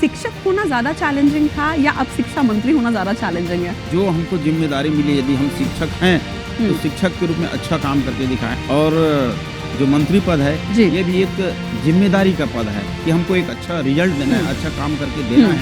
शिक्षक होना ज़्यादा चैलेंजिंग था या अब शिक्षा मंत्री होना ज़्यादा चैलेंजिंग है? जो हमको जिम्मेदारी मिली, यदि हम शिक्षक हैं तो शिक्षक के रूप में अच्छा काम करके दिखाएं। और जो मंत्री पद है ये भी एक जिम्मेदारी का पद है कि हमको एक अच्छा रिजल्ट देना है, अच्छा काम करके देना है।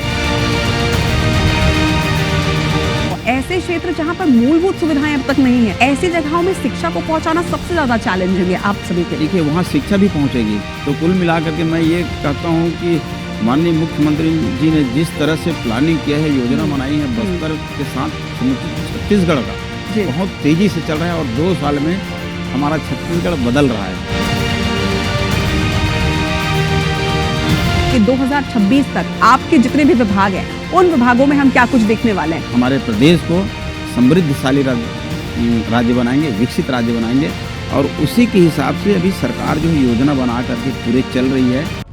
ऐसे क्षेत्र जहाँ पर मूलभूत सुविधाएं अब तक नहीं है, ऐसी जगहों में शिक्षा को पहुँचाना सबसे ज़्यादा चैलेंजिंग है आप सभी के लिए। देखिए, वहाँ शिक्षा भी पहुँचेगी। तो कुल मिलाकर के मैं ये कहता हूँ कि माननीय मुख्यमंत्री जी ने जिस तरह से प्लानिंग किया है, योजना बनाई है बस्तर के साथ छत्तीसगढ़ का बहुत तेजी से चल रहा है और 2 साल में हमारा छत्तीसगढ़ बदल रहा है। कि 2026 तक आपके जितने भी विभाग हैं, उन विभागों में हम क्या कुछ देखने वाले हैं? हमारे प्रदेश को समृद्धशाली राज्य बनाएंगे, विकसित राज्य बनाएंगे और उसी के हिसाब से अभी सरकार जो योजना बना करके पूरे चल रही है।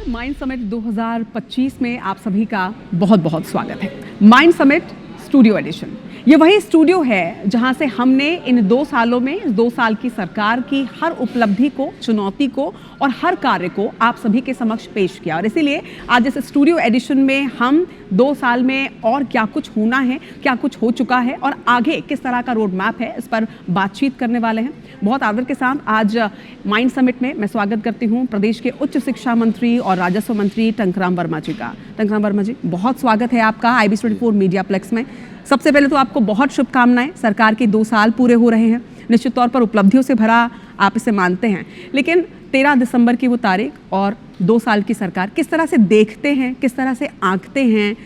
माइंड समिट 2025 में आप सभी का बहुत बहुत स्वागत है। माइंड समिट स्टूडियो एडिशन, ये वही स्टूडियो है जहां से हमने इन 2 सालों में 2 साल की सरकार की हर उपलब्धि को, चुनौती को और हर कार्य को आप सभी के समक्ष पेश किया। और इसीलिए आज इस स्टूडियो एडिशन में हम 2 साल में और क्या कुछ होना है, क्या कुछ हो चुका है और आगे किस तरह का रोड मैप है, इस पर बातचीत करने वाले हैं। बहुत आदर के साथ आज माइंड समिट में मैं स्वागत करती हूँ प्रदेश के उच्च शिक्षा मंत्री और राजस्व मंत्री टंकराम वर्मा जी का। टंकराम वर्मा जी, बहुत स्वागत है आपका IBC 24 मीडिया प्लेक्स में। सबसे पहले तो आपको बहुत शुभकामनाएं। सरकार के 2 साल पूरे हो रहे हैं, निश्चित तौर पर उपलब्धियों से भरा आप इसे मानते हैं, लेकिन 13 दिसंबर की वो तारीख और 2 साल की सरकार, किस तरह से देखते हैं, किस तरह से आंकते हैं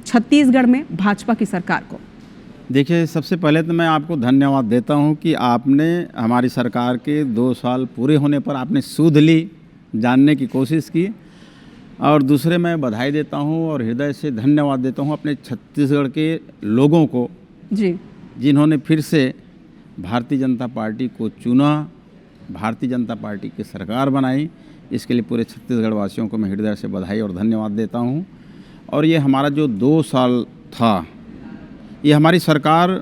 छत्तीसगढ़ में भाजपा की सरकार को? देखिए, सबसे पहले तो मैं आपको धन्यवाद देता हूं कि आपने हमारी सरकार के 2 साल पूरे होने पर आपने सुध ली, जानने की कोशिश की। और दूसरे मैं बधाई देता हूं और हृदय से धन्यवाद देता हूं अपने छत्तीसगढ़ के लोगों को जी, जिन्होंने फिर से भारतीय जनता पार्टी को चुना, भारतीय जनता पार्टी की सरकार बनाई। इसके लिए पूरे छत्तीसगढ़ वासियों को मैं हृदय से बधाई और धन्यवाद देता हूं। और ये हमारा जो 2 साल था, ये हमारी सरकार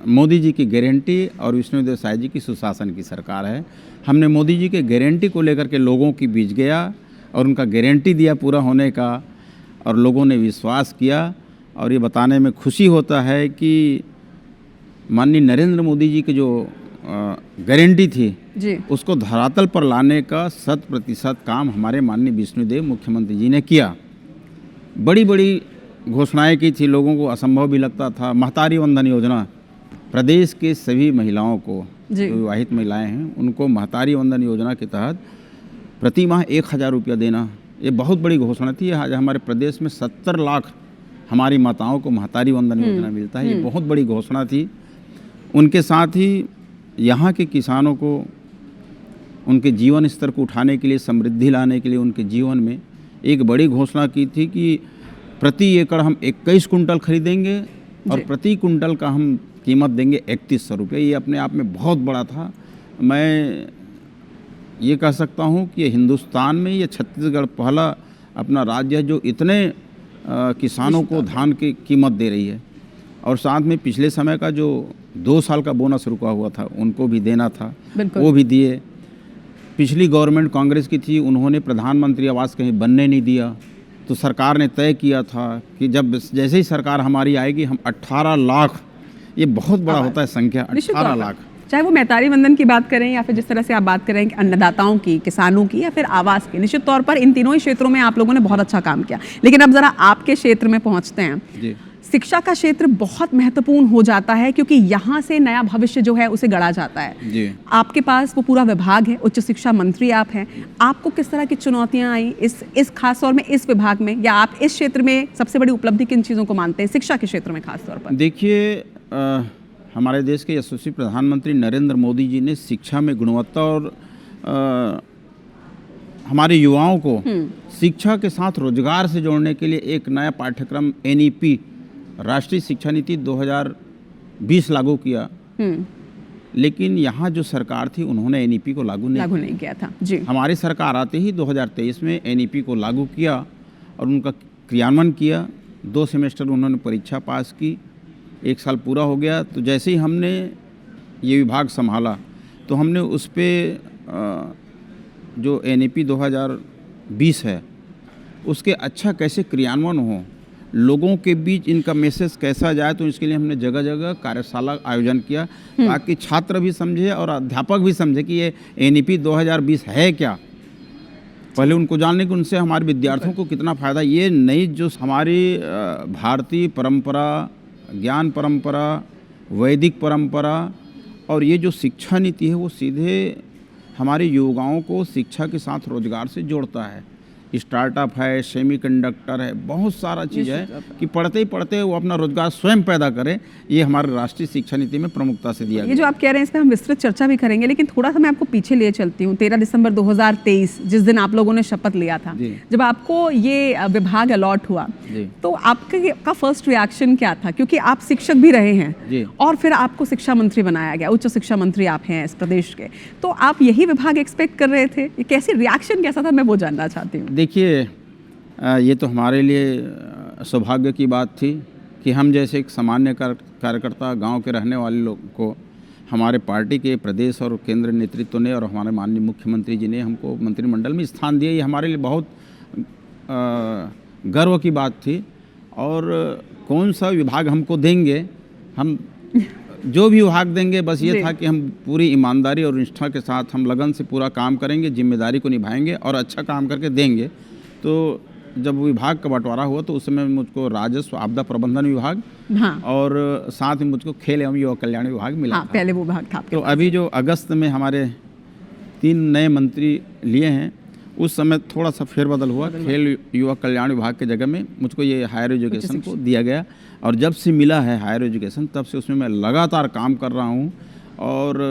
मोदी जी की गारंटी और विष्णुदेव साय जी की सुशासन की सरकार है। हमने मोदी जी के गारंटी को लेकर के लोगों के बीच गया और उनका गारंटी दिया पूरा होने का, और लोगों ने विश्वास किया। और ये बताने में खुशी होता है कि माननीय नरेंद्र मोदी जी की जो गारंटी थी जी, उसको धरातल पर लाने का 100% काम हमारे माननीय विष्णुदेव मुख्यमंत्री जी ने किया। बड़ी बड़ी घोषणाएं की थी, लोगों को असंभव भी लगता था। महतारी वंदन योजना, प्रदेश के सभी महिलाओं को, जो विवाहित महिलाएं हैं उनको महतारी वंदन योजना के तहत प्रति माह 1000 रुपया देना, ये बहुत बड़ी घोषणा थी। आज हमारे प्रदेश में 70 लाख हमारी माताओं को महतारी वंदन योजना मिलता है, ये बहुत बड़ी घोषणा थी। उनके साथ ही यहाँ के किसानों को उनके जीवन स्तर को उठाने के लिए, समृद्धि लाने के लिए उनके जीवन में एक बड़ी घोषणा की थी कि प्रति एकड़ हम 21 कुंटल खरीदेंगे और प्रति कुंटल का हम कीमत देंगे 3100 रुपये। ये अपने आप में बहुत बड़ा था। मैं ये कह सकता हूँ कि हिंदुस्तान में ये छत्तीसगढ़ पहला अपना राज्य है जो इतने किसानों को धान की कीमत दे रही है। और साथ में पिछले समय का जो 2 साल का बोनस रुका हुआ था उनको भी देना था, वो भी दिए। पिछली गवर्नमेंट कांग्रेस की थी, उन्होंने प्रधानमंत्री आवास कहीं बनने नहीं दिया, तो सरकार ने तय किया था कि जब जैसे ही सरकार हमारी आएगी हम 18 लाख, ये बहुत बड़ा होता है संख्या, 18 लाख, चाहे वो महतारी वंदन की बात करें या फिर जिस तरह से आप बात करें अन्नदाताओं की, किसानों की या फिर आवास की, निश्चित तौर पर इन तीनों ही क्षेत्रों में आप लोगों ने बहुत अच्छा काम किया। लेकिन अब जरा आपके क्षेत्र में पहुंचते हैं जी। शिक्षा का क्षेत्र बहुत महत्वपूर्ण हो जाता है क्योंकि यहाँ से नया भविष्य जो है उसे गढ़ा जाता है जी। आपके पास वो पूरा विभाग है, उच्च शिक्षा मंत्री आप हैं। आपको किस तरह की चुनौतियाँ आई इस खास तौर में इस विभाग में, या आप इस क्षेत्र में सबसे बड़ी उपलब्धि किन चीज़ों को मानते हैं शिक्षा के क्षेत्र में खास तौर पर? देखिए, हमारे देश के यशस्वी प्रधानमंत्री नरेंद्र मोदी जी ने शिक्षा में गुणवत्ता और हमारे युवाओं को शिक्षा के साथ रोजगार से जोड़ने के लिए एक नया पाठ्यक्रम NEP राष्ट्रीय शिक्षा नीति 2020 लागू किया। लेकिन यहाँ जो सरकार थी उन्होंने NEP को लागू नहीं किया था जी। हमारी सरकार आते ही 2023 में NEP को लागू किया और उनका क्रियान्वयन किया। 2 सेमेस्टर उन्होंने परीक्षा पास की, 1 साल पूरा हो गया। तो जैसे ही हमने ये विभाग संभाला तो हमने उस पे जो NEP 2020 है उसके अच्छा कैसे क्रियान्वयन हो, लोगों के बीच इनका मैसेज कैसा जाए, तो इसके लिए हमने जगह जगह कार्यशाला आयोजन किया ताकि छात्र भी समझे और अध्यापक भी समझे कि ये NEP 2020 है क्या। पहले उनको जानने कि उनसे हमारे विद्यार्थियों को कितना फ़ायदा। ये नई जो हमारी भारतीय परंपरा, ज्ञान परंपरा, वैदिक परंपरा और ये जो शिक्षा नीति है वो सीधे हमारे युवाओं को शिक्षा के साथ रोजगार से जोड़ता है। स्टार्टअप है, सेमीकंडक्टर है, बहुत सारा चीज़ है कि पढ़ते ही पढ़ते वो अपना रोजगार स्वयं पैदा करें। ये हमारे राष्ट्रीय शिक्षा नीति में प्रमुखता से दिया गया। ये जो आप कह रहे हैं इस पर हम विस्तृत चर्चा भी करेंगे, लेकिन थोड़ा सा मैं आपको पीछे ले चलती हूँ। 13 दिसंबर 2023 जिस दिन आप लोगों ने शपथ लिया था, जब आपको ये विभाग अलॉट हुआ तो आपका फर्स्ट रिएक्शन क्या था? क्योंकि आप शिक्षक भी रहे हैं और फिर आपको शिक्षा मंत्री बनाया गया, उच्च शिक्षा मंत्री आप हैं इस प्रदेश के, तो आप यही विभाग एक्सपेक्ट कर रहे थे? ये कैसी रिएक्शन कैसा था, मैं वो जानना चाहती हूँ। देखिए, ये तो हमारे लिए सौभाग्य की बात थी कि हम जैसे एक सामान्य कार्यकर्ता, गांव के रहने वाले लोग को हमारे पार्टी के प्रदेश और केंद्र नेतृत्व ने और हमारे माननीय मुख्यमंत्री जी ने हमको मंत्रिमंडल में स्थान दिया। ये हमारे लिए बहुत गर्व की बात थी। और कौन सा विभाग हमको देंगे, हम जो भी विभाग देंगे, बस ये था कि हम पूरी ईमानदारी और निष्ठा के साथ हम लगन से पूरा काम करेंगे, जिम्मेदारी को निभाएंगे और अच्छा काम करके देंगे। तो जब विभाग का बंटवारा हुआ तो उस समय मुझको राजस्व आपदा प्रबंधन विभाग और साथ में मुझको खेल एवं युवा कल्याण विभाग मिला था। पहले वो विभाग था। तो अभी जो अगस्त में हमारे 3 नए मंत्री लिए हैं, उस समय थोड़ा सा फेरबदल हुआ। खेल युवा कल्याण विभाग के जगह में मुझको ये हायर एजुकेशन को दिया गया और जब से मिला है हायर एजुकेशन तब से उसमें मैं लगातार काम कर रहा हूँ। और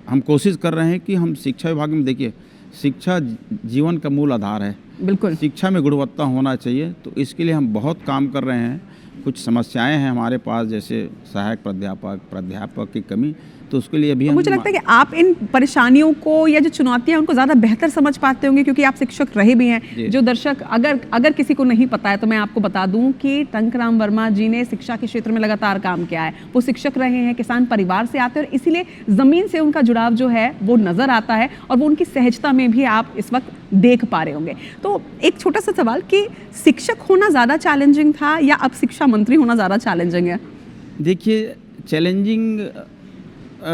हम कोशिश कर रहे हैं कि हम शिक्षा विभाग में, देखिए शिक्षा जीवन का मूल आधार है, बिल्कुल शिक्षा में गुणवत्ता होना चाहिए। तो इसके लिए हम बहुत काम कर रहे हैं। कुछ समस्याएं हैं हमारे पास, जैसे सहायक प्राध्यापक की कमी, तो उसके लिए भी तो मुझे लगता है कि आप इन परेशानियों को या जो चुनौतियां उनको ज़्यादा बेहतर समझ पाते होंगे, क्योंकि आप शिक्षक रहे भी हैं। जो दर्शक अगर किसी को नहीं पता है तो मैं आपको बता दूं कि टंकराम वर्मा जी ने शिक्षा के क्षेत्र में लगातार काम किया है। वो शिक्षक रहे हैं, किसान परिवार से आते हैं और इसीलिए ज़मीन से उनका जुड़ाव जो है वो नज़र आता है और वो उनकी सहजता में भी आप इस वक्त देख पा रहे होंगे। तो एक छोटा सा सवाल कि शिक्षक होना ज़्यादा चैलेंजिंग था या अब शिक्षा मंत्री होना ज़्यादा चैलेंजिंग है? देखिए, चैलेंजिंग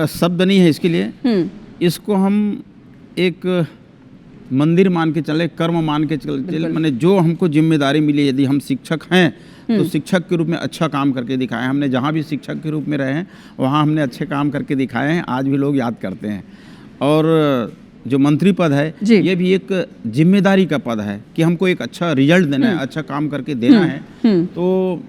शब्द नहीं है इसके लिए। इसको हम एक मंदिर मान के चले, कर्म मान के चले। मैंने जो हमको जिम्मेदारी मिली, यदि हम शिक्षक हैं तो शिक्षक के रूप में अच्छा काम करके दिखाए। हमने जहाँ भी शिक्षक के रूप में रहे हैं वहाँ हमने अच्छे काम करके दिखाए हैं, आज भी लोग याद करते हैं। और जो मंत्री पद है ये भी एक जिम्मेदारी का पद है कि हमको एक अच्छा रिजल्ट देना है, अच्छा काम करके देना है। तो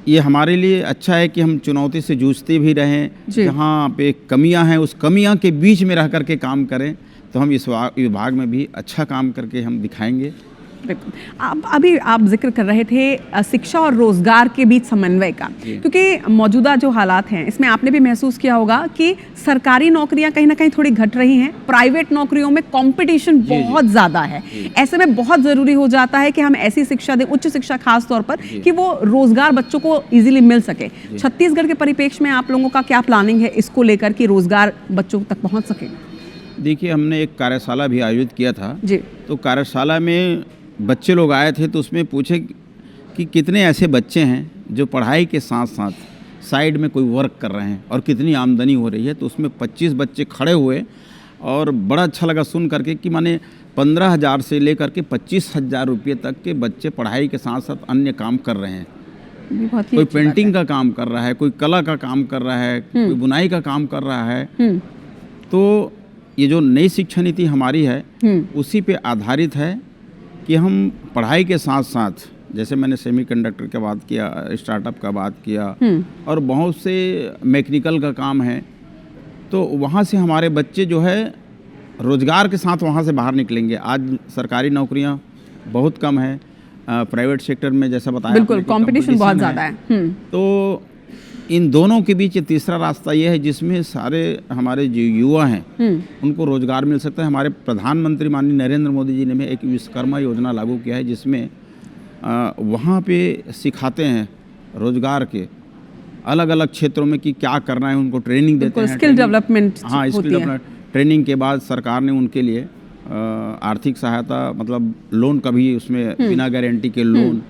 ये हमारे लिए अच्छा है कि हम चुनौती से जूझते भी रहें, जहाँ पे कमियां हैं उस कमियां के बीच में रह करके काम करें। तो हम इस विभाग में भी अच्छा काम करके हम दिखाएंगे। अभी आप जिक्र कर रहे थे शिक्षा और रोजगार के बीच समन्वय का, क्योंकि मौजूदा जो हालात हैं इसमें आपने भी महसूस किया होगा कि सरकारी नौकरियां कहीं ना कहीं थोड़ी घट रही हैं, प्राइवेट नौकरियों में कंपटीशन बहुत ज़्यादा है। ऐसे में बहुत ज़रूरी हो जाता है कि हम ऐसी शिक्षा दें, उच्च शिक्षा खास तौर पर, कि वो रोजगार बच्चों को ईजिली मिल सके। छत्तीसगढ़ के परिप्रेक्ष्य में आप लोगों का क्या प्लानिंग है इसको लेकर कि रोजगार बच्चों तक पहुँच सके? देखिए, हमने एक कार्यशाला भी आयोजित किया था जी। तो कार्यशाला में बच्चे लोग आए थे तो उसमें पूछे कि कितने ऐसे बच्चे हैं जो पढ़ाई के साथ साथ साइड में कोई वर्क कर रहे हैं और कितनी आमदनी हो रही है। तो उसमें 25 बच्चे खड़े हुए और बड़ा अच्छा लगा सुन करके कि माने 15,000 से लेकर के 25,000 रुपये तक के बच्चे पढ़ाई के साथ साथ अन्य काम कर रहे हैं। कोई पेंटिंग का काम कर रहा है, कोई कला का काम कर रहा है, कोई बुनाई का काम कर रहा है। तो ये जो नई शिक्षा नीति हमारी है उसी पे आधारित है कि हम पढ़ाई के साथ साथ, जैसे मैंने सेमीकंडक्टर का बात किया, स्टार्टअप का बात किया और बहुत से मैकेनिकल का काम है, तो वहाँ से हमारे बच्चे जो है रोजगार के साथ वहाँ से बाहर निकलेंगे। आज सरकारी नौकरियाँ बहुत कम है, प्राइवेट सेक्टर में जैसा बताया बिल्कुल कंपटीशन बहुत ज़्यादा है। तो इन दोनों के बीच तीसरा रास्ता ये है जिसमें सारे हमारे जो युवा हैं उनको रोजगार मिल सकता है। हमारे प्रधानमंत्री माननीय नरेंद्र मोदी जी ने भी एक विश्वकर्मा योजना लागू किया है, जिसमें वहाँ पे सिखाते हैं रोजगार के अलग अलग क्षेत्रों में कि क्या करना है, उनको ट्रेनिंग देते हैं। Skill development. हाँ, स्किल डेवलपमेंट ट्रेनिंग के बाद सरकार ने उनके लिए आर्थिक सहायता, मतलब लोन का भी उसमें बिना गारंटी के लोन,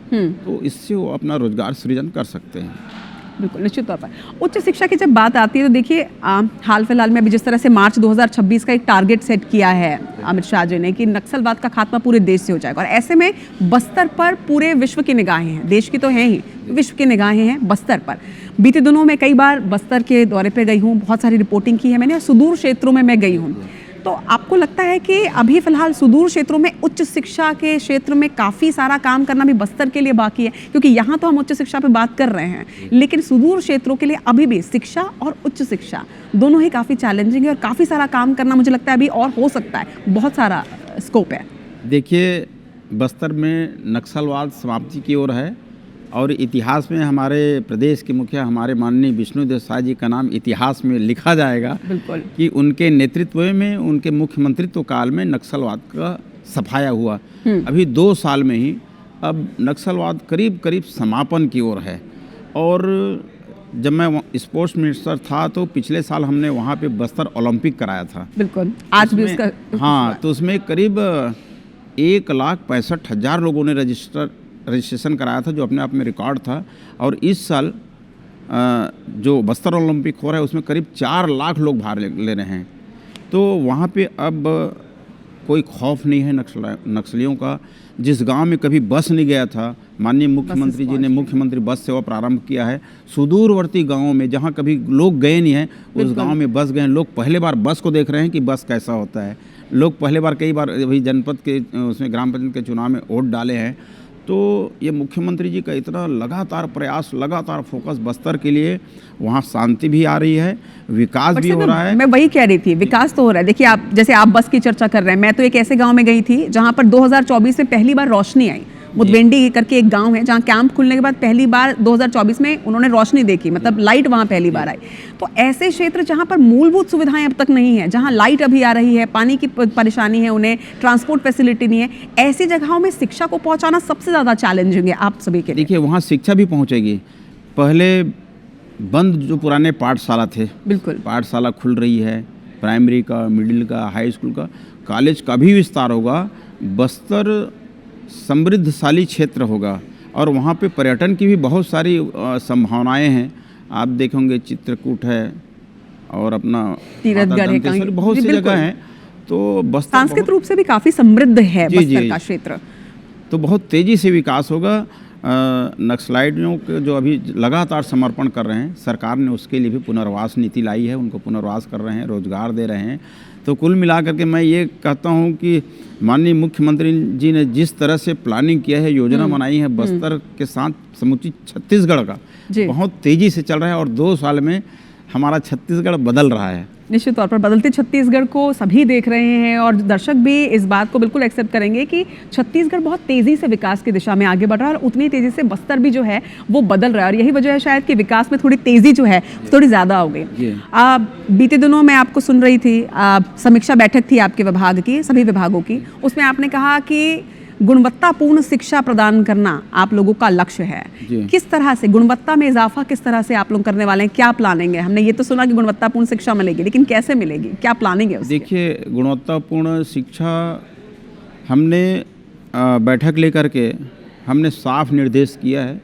तो इससे वो अपना रोजगार सृजन कर सकते हैं। बिल्कुल, निश्चित तौर पर। उच्च शिक्षा की जब बात आती है तो देखिए हाल फिलहाल में अभी जिस तरह से मार्च 2026 का एक टारगेट सेट किया है अमित शाह जी ने कि नक्सलवाद का खात्मा पूरे देश से हो जाएगा, और ऐसे में बस्तर पर पूरे विश्व की निगाहें हैं, देश की तो हैं ही, विश्व की निगाहें हैं बस्तर पर। बीते दिनों में कई बार बस्तर के दौरे पर गई हूँ, बहुत सारी रिपोर्टिंग की है मैंने, सुदूर क्षेत्रों में मैं गई हूँ। तो आपको लगता है कि अभी फिलहाल सुदूर क्षेत्रों में उच्च शिक्षा के क्षेत्र में काफ़ी सारा काम करना भी बस्तर के लिए बाकी है? क्योंकि यहाँ तो हम उच्च शिक्षा पे बात कर रहे हैं, लेकिन सुदूर क्षेत्रों के लिए अभी भी शिक्षा और उच्च शिक्षा दोनों ही काफ़ी चैलेंजिंग है, और काफ़ी सारा काम करना मुझे लगता है अभी और हो सकता है, बहुत सारा स्कोप है। देखिए, बस्तर में नक्सलवाद समाप्ति की ओर है, और इतिहास में हमारे प्रदेश के मुखिया हमारे माननीय विष्णुदेव साय जी का नाम इतिहास में लिखा जाएगा। बिल्कुल। कि उनके नेतृत्व में, उनके मुख्यमंत्रित्व काल में नक्सलवाद का सफाया हुआ। अभी 2 साल में ही अब नक्सलवाद करीब करीब समापन की ओर है। और जब मैं स्पोर्ट्स मिनिस्टर था तो पिछले साल हमने वहाँ पे बस्तर ओलंपिक कराया था। बिल्कुल, आज भी उसका। हाँ, तो उसमें करीब 1,65,000 लोगों ने रजिस्ट्रेशन कराया था, जो अपने आप में रिकॉर्ड था। और इस साल जो बस्तर ओलंपिक हो रहा है उसमें करीब 4 लाख लोग भाग ले रहे हैं। तो वहाँ पे अब कोई खौफ नहीं है नक्सलियों का। जिस गांव में कभी बस नहीं गया था, माननीय मुख्यमंत्री जी ने मुख्यमंत्री बस सेवा प्रारंभ किया है। सुदूरवर्ती गांवों में जहां कभी लोग गए नहीं हैं, उस गांव में बस गए। लोग पहले बार बस को देख रहे हैं कि बस कैसा होता है। लोग पहले बार, कई बार अभी जनपद के उसमें ग्राम पंचायत के चुनाव में वोट डाले हैं। तो ये मुख्यमंत्री जी का इतना लगातार प्रयास, लगातार फोकस बस्तर के लिए, वहाँ शांति भी आ रही है, विकास भी हो रहा है। मैं वही कह रही थी, विकास तो हो रहा है। देखिए, आप जैसे आप बस की चर्चा कर रहे हैं, मैं तो एक ऐसे गांव में गई थी जहां पर 2024 में पहली बार रोशनी आई। मुदवेंडी करके एक गांव है जहां कैंप खुलने के बाद पहली बार 2024 में उन्होंने रोशनी देखी, मतलब लाइट वहां पहली बार आई। तो ऐसे क्षेत्र जहां पर मूलभूत सुविधाएं अब तक नहीं है, जहां लाइट अभी आ रही है, पानी की परेशानी है, उन्हें ट्रांसपोर्ट फैसिलिटी नहीं है, ऐसी जगहों में शिक्षा को पहुंचाना सबसे ज़्यादा चैलेंजिंग है आप सभी के लिए। देखिए, वहाँ शिक्षा भी पहुँचेगी। पहले बंद जो पुराने पाठशाला थे, बिल्कुल, पाठशाला खुल रही है, प्राइमरी का, मिडिल का, हाई स्कूल का, कॉलेज का भी विस्तार होगा। बस्तर समृद्धशाली क्षेत्र होगा, और वहाँ पे पर्यटन की भी बहुत सारी संभावनाएं हैं। आप देखेंगे चित्रकूट है, और अपना तीर्थगढ़ है, बहुत सी जगह हैं। तो बस्तर सांस्कृतिक रूप से भी काफ़ी समृद्ध है बस्तर का क्षेत्र, तो बहुत तेज़ी से विकास होगा। नक्सलाइटों के जो अभी लगातार समर्पण कर रहे हैं, सरकार ने उसके लिए भी पुनर्वास नीति लाई है, उनको पुनर्वास कर रहे हैं, रोजगार दे रहे हैं। तो कुल मिलाकर के मैं ये कहता हूँ कि माननीय मुख्यमंत्री जी ने जिस तरह से प्लानिंग किया है, योजना बनाई है, बस्तर के साथ समूची छत्तीसगढ़ का बहुत तेज़ी से चल रहा है। और 2 साल में हमारा छत्तीसगढ़ बदल रहा है। निश्चित तौर पर बदलते छत्तीसगढ़ को सभी देख रहे हैं, और दर्शक भी इस बात को बिल्कुल एक्सेप्ट करेंगे कि छत्तीसगढ़ बहुत तेज़ी से विकास की दिशा में आगे बढ़ रहा है, और उतनी तेज़ी से बस्तर भी जो है वो बदल रहा है। और यही वजह है शायद कि विकास में थोड़ी तेज़ी जो है थोड़ी ज़्यादा हो गई। बीते दिनों मैं आपको सुन रही थी, समीक्षा बैठक थी आपके विभाग की, सभी विभागों की, उसमें आपने कहा कि गुणवत्तापूर्ण शिक्षा प्रदान करना आप लोगों का लक्ष्य है। किस तरह से गुणवत्ता में इजाफा किस तरह से आप लोग करने वाले हैं, क्या प्लानिंग है? हमने ये तो सुना कि गुणवत्तापूर्ण शिक्षा मिलेगी, लेकिन कैसे मिलेगी, क्या प्लानिंग है उसकी? देखिए, गुणवत्तापूर्ण शिक्षा हमने बैठक लेकर के हमने साफ निर्देश किया है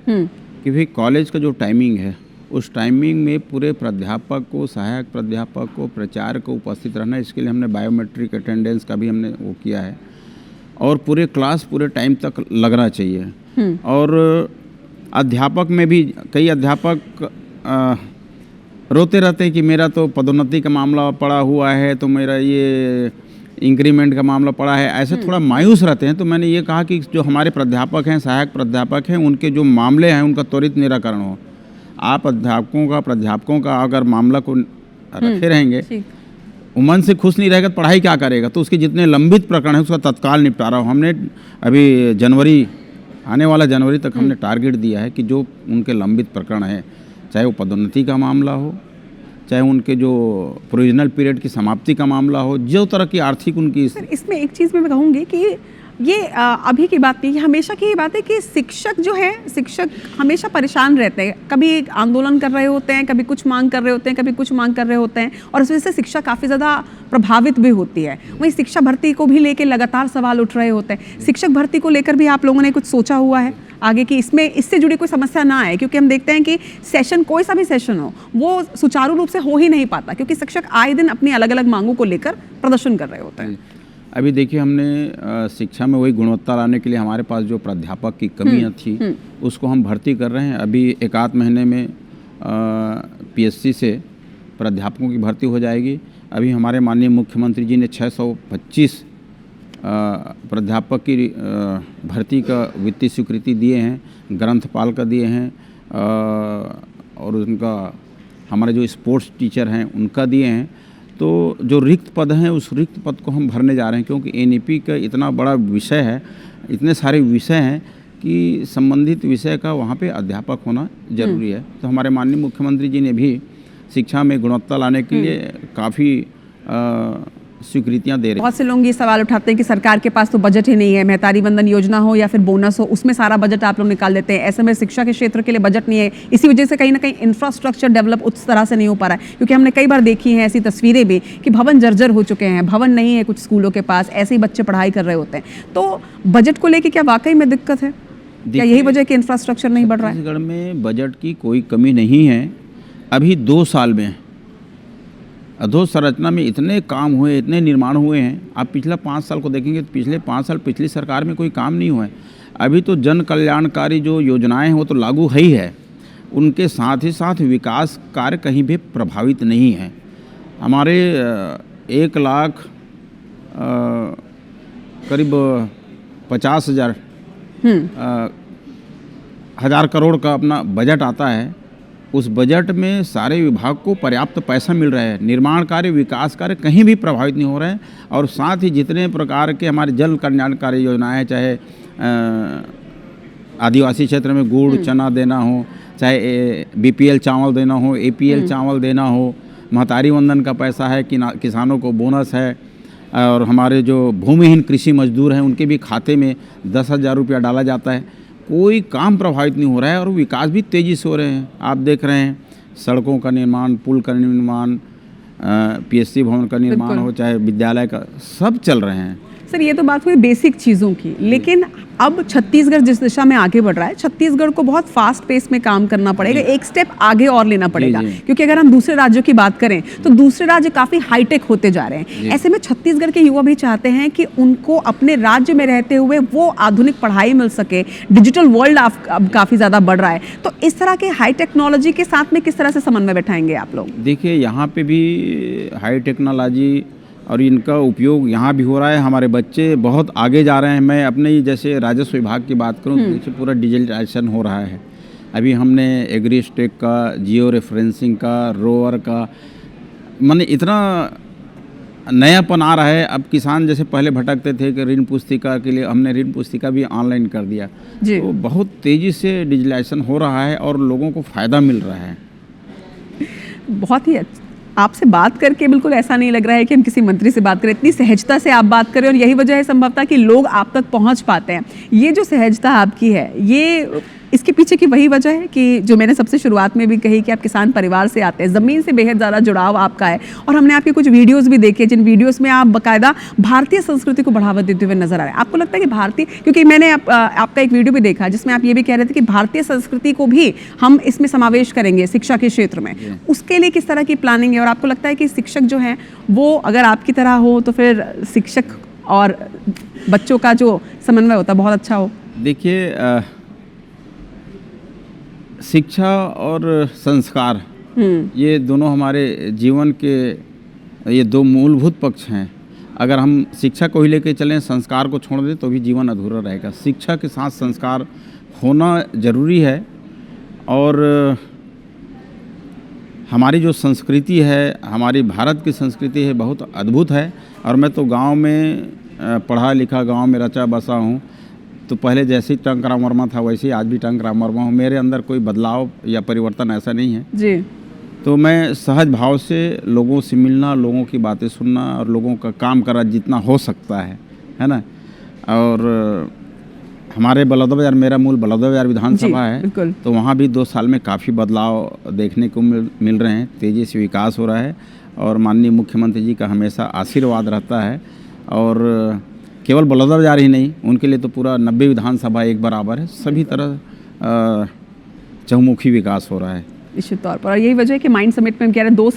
कि भाई कॉलेज का जो टाइमिंग है, उस टाइमिंग में पूरे प्राध्यापक को, सहायक प्राध्यापक को, प्राचार्य को उपस्थित रहना। इसके लिए हमने बायोमेट्रिक अटेंडेंस का भी हमने वो किया है, और पूरे क्लास पूरे टाइम तक लगना चाहिए। और अध्यापक में भी कई अध्यापक रोते रहते हैं कि मेरा तो पदोन्नति का मामला पड़ा हुआ है, तो मेरा ये इंक्रीमेंट का मामला पड़ा है, ऐसे थोड़ा मायूस रहते हैं। तो मैंने ये कहा कि जो हमारे प्राध्यापक हैं, सहायक प्राध्यापक हैं, उनके जो मामले हैं उनका त्वरित निराकरण हो। आप अध्यापकों का, प्राध्यापकों का अगर मामला को रखे रहेंगे, वो मन से खुश नहीं रहेगा तो पढ़ाई क्या करेगा। तो उसके जितने लंबित प्रकरण हैं उसका तत्काल निपटारा हो। हमने अभी आने वाला जनवरी तक हमने टारगेट दिया है कि जो उनके लंबित प्रकरण हैं, चाहे वो पदोन्नति का मामला हो, चाहे उनके जो प्रोविजनल पीरियड की समाप्ति का मामला हो, जो तरह की आर्थिक उनकी। सर इसमें एक चीज़ मैं कहूँगी कि ये अभी की बात नहीं, हमेशा की ये बात है कि शिक्षक जो है, शिक्षक हमेशा परेशान रहते हैं, कभी एक आंदोलन कर रहे होते हैं, कभी कुछ मांग कर रहे होते हैं, कभी कुछ मांग कर रहे होते हैं, और इस वजह से शिक्षा काफ़ी ज़्यादा प्रभावित भी होती है। वहीं शिक्षा भर्ती को भी लेकर लगातार सवाल उठ रहे होते हैं। शिक्षक भर्ती को लेकर भी आप लोगों ने कुछ सोचा हुआ है आगे कि इसमें इससे जुड़ी कोई समस्या ना आए? क्योंकि हम देखते हैं कि सेशन, कोई सा भी सेशन हो, वो सुचारू रूप से हो ही नहीं पाता, क्योंकि शिक्षक आए दिन अपनी अलग अलग मांगों को लेकर प्रदर्शन कर रहे होते हैं। अभी देखिए, हमने शिक्षा में वही गुणवत्ता लाने के लिए हमारे पास जो प्राध्यापक की कमियां थी उसको हम भर्ती कर रहे हैं। अभी एक आध महीने में पीएससी से प्राध्यापकों की भर्ती हो जाएगी। अभी हमारे माननीय मुख्यमंत्री जी ने 625 प्राध्यापक की भर्ती का वित्तीय स्वीकृति दिए हैं, ग्रंथपाल का दिए हैं, और उनका हमारे जो स्पोर्ट्स टीचर हैं उनका दिए हैं। तो जो रिक्त पद हैं उस रिक्त पद को हम भरने जा रहे हैं, क्योंकि एनईपी का इतना बड़ा विषय है, इतने सारे विषय हैं कि संबंधित विषय का वहाँ पे अध्यापक होना जरूरी है। तो हमारे माननीय मुख्यमंत्री जी ने भी शिक्षा में गुणवत्ता लाने के लिए काफ़ी स्वीकृतियां दे रहे हैं। बहुत से लोग ये सवाल उठाते हैं कि सरकार के पास तो बजट ही नहीं है, मेहतारी वंदन योजना हो या फिर बोनस हो, उसमें सारा बजट आप लोग निकाल देते हैं। ऐसे में शिक्षा के क्षेत्र के लिए बजट नहीं है, इसी वजह से कहीं ना कहीं इंफ्रास्ट्रक्चर डेवलप उस तरह से नहीं हो पा रहा है। क्योंकि हमने कई बार देखी हैं ऐसी तस्वीरें भी कि भवन जर्जर हो चुके हैं, भवन नहीं है कुछ स्कूलों के पास, ऐसे ही बच्चे पढ़ाई कर रहे होते हैं। तो बजट को लेकर क्या वाकई में दिक्कत है? क्या यही वजह कि इंफ्रास्ट्रक्चर नहीं बढ़ रहा है? छत्तीसगढ़ में बजट की कोई कमी नहीं है। अभी 2 साल में अधोसंरचना में इतने काम हुए, इतने निर्माण हुए हैं। आप पिछला 5 साल को देखेंगे तो पिछले 5 साल पिछली सरकार में कोई काम नहीं हुआ है। अभी तो जन कल्याणकारी जो योजनाएं हैं वो तो लागू है ही है, उनके साथ ही साथ विकास कार्य कहीं भी प्रभावित नहीं है। हमारे 1 लाख करीब 50,000 हज़ार करोड़ का अपना बजट आता है। उस बजट में सारे विभाग को पर्याप्त पैसा मिल रहा है, निर्माण कार्य, विकास कार्य कहीं भी प्रभावित नहीं हो रहे हैं। और साथ ही जितने प्रकार के हमारे जल कल्याणकारी योजनाएं हैं, चाहे आदिवासी क्षेत्र में गुड़ चना देना हो, चाहे बीपीएल चावल देना हो, एपीएल चावल देना हो, महतारी वंदन का पैसा है, किसानों को बोनस है, और हमारे जो भूमिहीन कृषि मजदूर हैं उनके भी खाते में 10,000 रुपया डाला जाता है। कोई काम प्रभावित नहीं हो रहा है और विकास भी तेज़ी से हो रहे हैं। आप देख रहे हैं सड़कों का निर्माण, पुल का निर्माण, पीएससी भवन का निर्माण हो, चाहे विद्यालय का, सब चल रहे हैं। सर ये तो बात हुई बेसिक चीज़ों की, लेकिन अब छत्तीसगढ़ जिस दिशा में आगे बढ़ रहा है, छत्तीसगढ़ को बहुत फास्ट पेस में काम करना पड़ेगा, एक स्टेप आगे और लेना पड़ेगा। क्योंकि अगर हम दूसरे राज्यों की बात करें तो दूसरे राज्य काफ़ी हाईटेक होते जा रहे हैं। ऐसे में छत्तीसगढ़ के युवा भी चाहते हैं कि उनको अपने राज्य में रहते हुए वो आधुनिक पढ़ाई मिल सके। डिजिटल वर्ल्ड अब काफ़ी ज़्यादा बढ़ रहा है, तो इस तरह के हाई टेक्नोलॉजी के साथ में किस तरह से समन्वय बैठाएंगे आप लोग? देखिए, यहाँ पे भी हाई टेक्नोलॉजी और इनका उपयोग यहाँ भी हो रहा है। हमारे बच्चे बहुत आगे जा रहे हैं। मैं अपने ही जैसे राजस्व विभाग की बात करूँ तो देखिए पूरा डिजिटलाइजेशन हो रहा है। अभी हमने एग्रीस्टेक का, जियो रेफरेंसिंग का, रोवर का, माने इतना नयापन आ रहा है। अब किसान जैसे पहले भटकते थे कि ऋण पुस्तिका के लिए, हमने ऋण पुस्तिका भी ऑनलाइन कर दिया। तो बहुत तेज़ी से डिजिटलाइजेशन हो रहा है और लोगों को फ़ायदा मिल रहा है। बहुत ही अच्छा। आपसे बात करके बिल्कुल ऐसा नहीं लग रहा है कि हम किसी मंत्री से बात करें, इतनी सहजता से आप बात करें, और यही वजह है संभवतः कि लोग आप तक पहुंच पाते हैं। ये जो सहजता आपकी है, ये इसके पीछे की वही वजह है कि जो मैंने सबसे शुरुआत में भी कही कि आप किसान परिवार से आते हैं, ज़मीन से बेहद ज़्यादा जुड़ाव आपका है। और हमने आपके कुछ वीडियोस भी देखे जिन वीडियोस में आप बाकायदा भारतीय संस्कृति को बढ़ावा देते हुए नजर आ रहे हैं। आपको लगता है कि भारतीय, क्योंकि मैंने आपका एक वीडियो भी देखा जिसमें आप ये भी कह रहे थे कि भारतीय संस्कृति को भी हम इसमें समावेश करेंगे शिक्षा के क्षेत्र में, उसके लिए किस तरह की प्लानिंग है? और आपको लगता है कि शिक्षक जो हैं वो अगर आपकी तरह हो तो फिर शिक्षक और बच्चों का जो समन्वय होता है बहुत अच्छा हो? देखिए, शिक्षा और संस्कार ये दोनों हमारे जीवन के ये 2 मूलभूत पक्ष हैं। अगर हम शिक्षा को ही लेकर चलें, संस्कार को छोड़ दें तो भी जीवन अधूरा रहेगा। शिक्षा के साथ संस्कार होना ज़रूरी है। और हमारी जो संस्कृति है, हमारी भारत की संस्कृति है, बहुत अद्भुत है। और मैं तो गांव में पढ़ा लिखा, गांव में रचा बसा हूँ। तो पहले जैसे ही टंकराम वर्मा था वैसे ही आज भी टंकराम वर्मा हूँ। मेरे अंदर कोई बदलाव या परिवर्तन ऐसा नहीं है जी। तो मैं सहज भाव से लोगों से मिलना, लोगों की बातें सुनना और लोगों का काम करना जितना हो सकता है ना। और हमारे बलौदाबाजार, मेरा मूल बलौदाबाजार विधानसभा है, बिल्कुल। तो वहाँ भी 2 साल में काफ़ी बदलाव देखने को मिल रहे हैं। तेज़ी से विकास हो रहा है और माननीय मुख्यमंत्री जी का हमेशा आशीर्वाद रहता है। और केवल बलौदाबाजार ही नहीं, उनके लिए तो पूरा 90 विधानसभा एक बराबर है। सभी तरह चहुमुखी विकास हो रहा है निश्चित तौर पर। और यही वजह है कि माइंड समिट में हम कह रहे हैं 2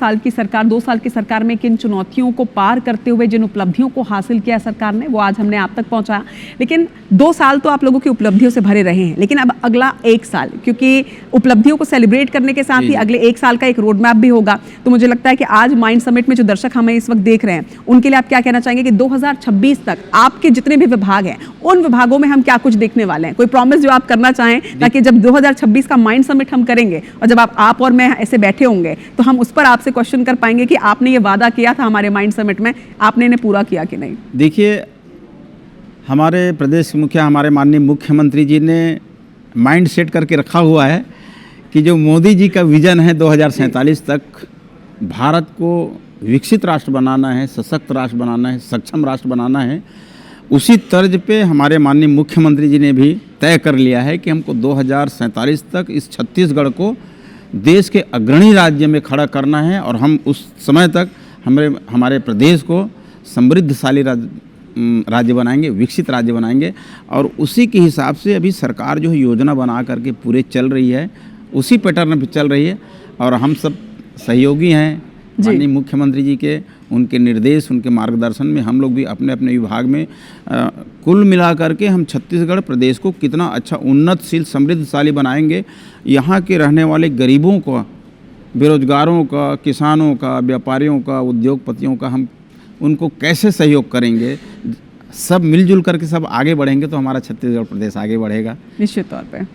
साल की सरकार में किन चुनौतियों को पार करते हुए जिन उपलब्धियों को हासिल किया सरकार ने, वो आज हमने आप तक पहुंचाया। लेकिन 2 साल तो आप लोगों की उपलब्धियों से भरे रहे हैं, लेकिन अब अगला 1 साल, क्योंकि उपलब्धियों को सेलिब्रेट करने के साथ ही अगले 1 साल का एक रोड मैप भी होगा। तो मुझे लगता है कि आज माइंड समिट में जो दर्शक हमें इस वक्त देख रहे हैं, उनके लिए आप क्या कहना चाहेंगे कि 2026 तक आपके जितने भी विभाग हैं, उन विभागों में हम क्या कुछ देखने वाले हैं? कोई प्रॉमिस जो आप करना चाहें, ताकि जब 2026 का माइंड समिट हम करेंगे और जब आप और मैं ऐसे बैठे होंगे तो हम उस पर आपसे क्वेश्चन कर पाएंगे कि आपने ये वादा किया था हमारे माइंड समिट में, आपने इन्हें पूरा किया कि नहीं? देखिए, हमारे प्रदेश के मुखिया, हमारे माननीय मुख्यमंत्री जी ने माइंड सेट करके रखा हुआ है कि जो मोदी जी का विजन है 2047 तक भारत को विकसित राष्ट्र बनाना है, सशक्त राष्ट्र बनाना है, सक्षम राष्ट्र बनाना है। उसी तर्ज पे हमारे माननीय मुख्यमंत्री जी ने भी तय कर लिया है कि हमको 2047 तक इस छत्तीसगढ़ को देश के अग्रणी राज्य में खड़ा करना है और हम उस समय तक हमारे प्रदेश को समृद्धशाली राज्य बनाएंगे, विकसित राज्य बनाएंगे। और उसी के हिसाब से अभी सरकार जो है योजना बना करके पूरे चल रही है, उसी पैटर्न पे चल रही है। और हम सब सहयोगी हैं माननीय मुख्यमंत्री जी के, उनके निर्देश, उनके मार्गदर्शन में हम लोग भी अपने अपने विभाग में कुल मिला करके हम छत्तीसगढ़ प्रदेश को कितना अच्छा उन्नतशील समृद्धशाली बनाएंगे। यहाँ के रहने वाले गरीबों का, बेरोजगारों का, किसानों का, व्यापारियों का, उद्योगपतियों का हम उनको कैसे सहयोग करेंगे, सब मिलजुल करके सब आगे बढ़ेंगे तो हमारा छत्तीसगढ़ प्रदेश आगे बढ़ेगा। निश्चित तौर पे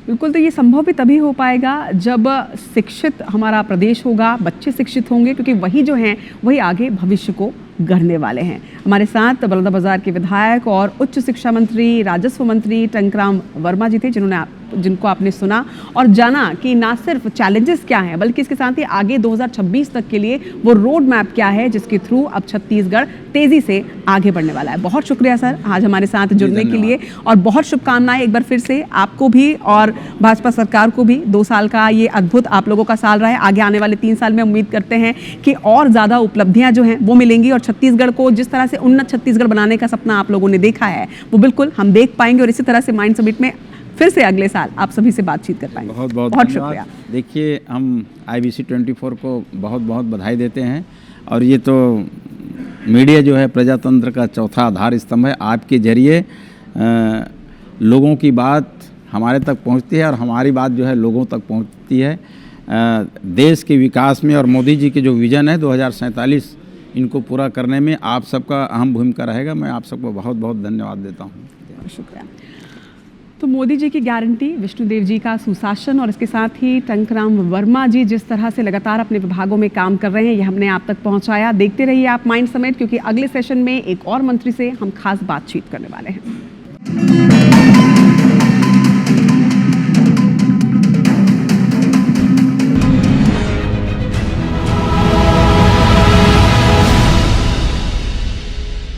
बिल्कुल। तो ये संभव भी तभी हो पाएगा जब शिक्षित हमारा प्रदेश होगा, बच्चे शिक्षित होंगे, क्योंकि वही जो हैं वही आगे भविष्य को गढ़ने वाले हैं। हमारे साथ बलौदाबाजार के विधायक और उच्च शिक्षा मंत्री, राजस्व मंत्री टंकराम वर्मा जी थे, जिनको आपने सुना और जाना कि ना सिर्फ चैलेंजेस क्या हैं, बल्कि इसके साथ ही आगे 2026 तक के लिए वो रोड मैप क्या है, जिसके थ्रू अब छत्तीसगढ़ तेजी से आगे बढ़ने वाला है। बहुत शुक्रिया सर आज हमारे साथ जुड़ने के लिए, और बहुत शुभकामनाएं एक बार फिर से आपको भी और भाजपा सरकार को भी। 2 साल का ये अद्भुत आप लोगों का साल रहा है। आगे आने वाले 3 साल में उम्मीद करते हैं कि और ज़्यादा उपलब्धियां जो हैं वो मिलेंगी, और छत्तीसगढ़ को जिस तरह से उन्नत छत्तीसगढ़ बनाने का सपना आप लोगों ने देखा है वो बिल्कुल हम देख पाएंगे, और इसी तरह से माइंड समिट में फिर से अगले साल आप सभी से बातचीत कर पाएंगे। बहुत बहुत शुक्रिया। देखिए, हम IBC 24 को बहुत बहुत बधाई देते हैं, और ये तो मीडिया जो है प्रजातंत्र का चौथा आधार स्तंभ है। आपके जरिए लोगों की बात हमारे तक पहुंचती है और हमारी बात जो है लोगों तक पहुंचती है। देश के विकास में और मोदी जी के जो विज़न है 2047, इनको पूरा करने में आप सबका अहम भूमिका रहेगा। मैं आप सबको बहुत बहुत धन्यवाद देता हूँ। शुक्रिया। तो मोदी जी की गारंटी, विष्णुदेव जी का सुशासन, और इसके साथ ही टंकराम वर्मा जी जिस तरह से लगातार अपने विभागों में काम कर रहे हैं, ये हमने आप तक पहुंचाया। देखते रहिए आप माइंड समिट, क्योंकि अगले सेशन में एक और मंत्री से हम खास बातचीत करने वाले हैं।